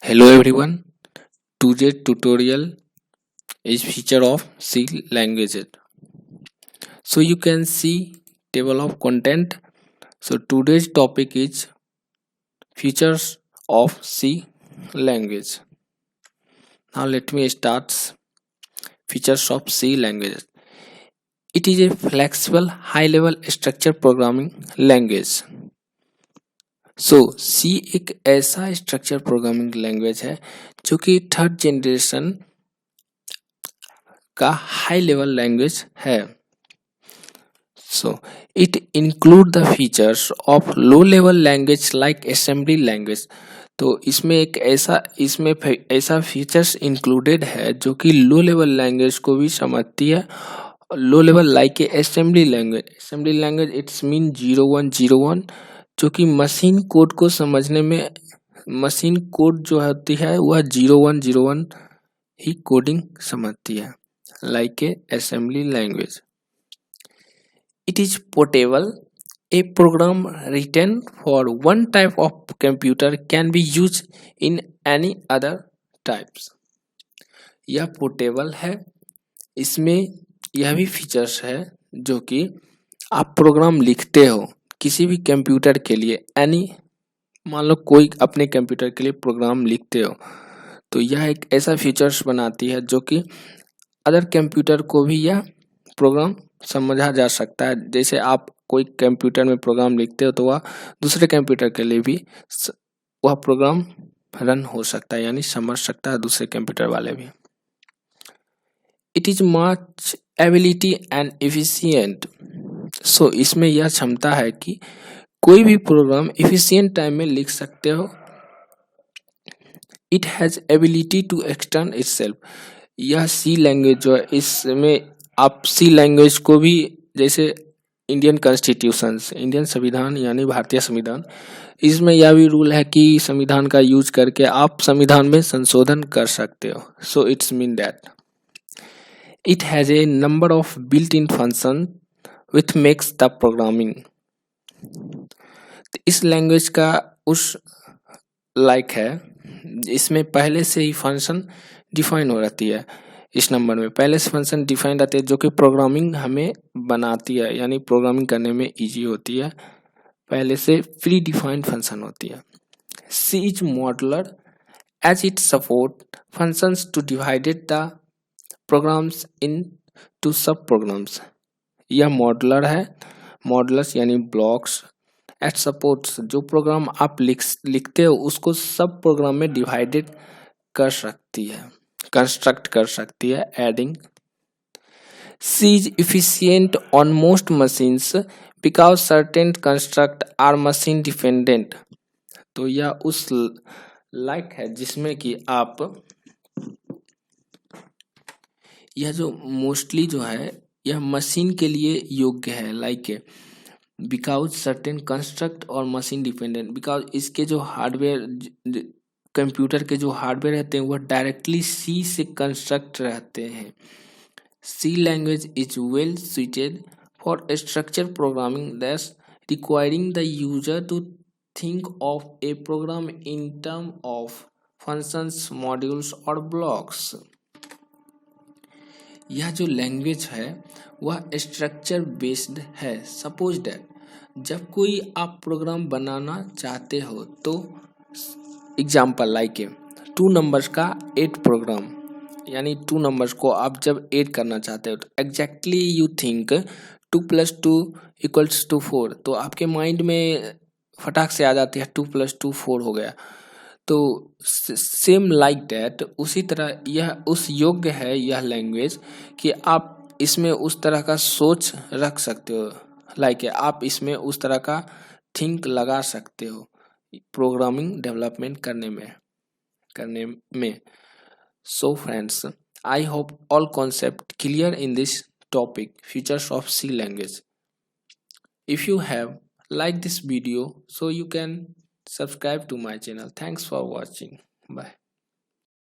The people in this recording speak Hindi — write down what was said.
Hello everyone. Today's tutorial is feature of C languages. So you can see table of content. So today's topic is features of C language. Now let me start features of C language. It is a flexible high level structure programming language. सो सी एक ऐसा स्ट्रक्चर प्रोग्रामिंग लैंग्वेज है जो कि थर्ड जनरेशन का हाई लेवल लैंग्वेज है. So it include the features of low level language like assembly language. तो इसमें ऐसा फीचर्स इंक्लूडेड है जो कि लो लेवल लैंग्वेज को भी समझती है. Low level like assembly language it's mean 0101 जो कि मशीन कोड को समझने में मशीन कोड जो होती है वह 0101 ही कोडिंग समझती है like a assembly language. It is portable. A program written for one type of computer can be used in any other types. यह पोर्टेबल है. इसमें यह भी फीचर्स है जो कि आप प्रोग्राम लिखते हो किसी भी कंप्यूटर के लिए मान लो कोई अपने कंप्यूटर के लिए प्रोग्राम लिखते हो तो यह एक ऐसा फीचर्स बनाती है जो कि अदर कंप्यूटर को भी यह प्रोग्राम समझा जा सकता है. जैसे आप कोई कंप्यूटर में प्रोग्राम लिखते हो तो वह दूसरे कंप्यूटर के लिए भी वह प्रोग्राम रन हो सकता है यानी समझ सकता है दूसरे कंप्यूटर वाले भी. It is much ability and efficient. So इसमें यह क्षमता है कि कोई भी प्रोग्राम एफिशिएंट टाइम में लिख सकते हो. It has ability to extend itself. यह सी लैंग्वेज जो है इसमें आप सी लैंग्वेज को भी जैसे इंडियन संविधान यानी भारतीय संविधान इसमें यह भी रूल है कि संविधान का यूज करके आप संविधान में संशोधन कर सकते हो. So it's mean that it has a number of built in function with makes the programming. इस लैंग्वेज का उस लाइक है इसमें पहले से ही फंक्शन डिफाइन हो रहती है. इस नंबर में पहले से फंक्शन डिफाइन रहते हैं जो कि प्रोग्रामिंग हमें बनाती है यानी प्रोग्रामिंग करने में इजी होती है. पहले से प्री डिफाइंड फंक्शन होती है. C is modular as it support functions to divided the programs into sub programs. यह मॉडुलर है. मॉडुलस यानी ब्लॉक्स एट सपोर्ट्स जो प्रोग्राम आप लिखते हो उसको सब प्रोग्राम में डिवाइडेड कर सकती है कंस्ट्रक्ट कर सकती है adding. C is efficient on most machines because certain construct are machine dependent. तो यह उस लाइक है जिसमें कि आप यह जो मोस्टली जो है यह मशीन के लिए योग्य है लाइक बिकॉज सर्टेन कंस्ट्रक्ट और मशीन डिपेंडेंट. बिकॉज इसके जो हार्डवेयर कंप्यूटर के जो हार्डवेयर रहते हैं वह डायरेक्टली सी से कंस्ट्रक्ट रहते हैं. C language is well suited for structure programming that's requiring the user to think of a program in term of functions modules और ब्लॉक्स. यह जो लैंग्वेज है वह स्ट्रक्चर बेस्ड है. सपोज दैट जब कोई आप प्रोग्राम बनाना चाहते हो तो एग्जाम्पल लाइक 2 नंबर्स का 8 प्रोग्राम यानी 2 नंबर्स को आप जब ऐड करना चाहते हो तो एग्जैक्टली यू थिंक 2 + 2 = 4. तो आपके माइंड में फटाक से आ जाती है 2 + 2 4 हो गया. तो सेम लाइक दैट उसी तरह यह उस योग्य है यह लैंग्वेज कि आप इसमें उस तरह का सोच रख सकते हो लाइक आप इसमें उस तरह का थिंक लगा सकते हो प्रोग्रामिंग डेवलपमेंट करने में. So friends I hope all concept clear in this topic features of C language. If you have like this video so you can subscribe to my channel. Thanks for watching. Bye.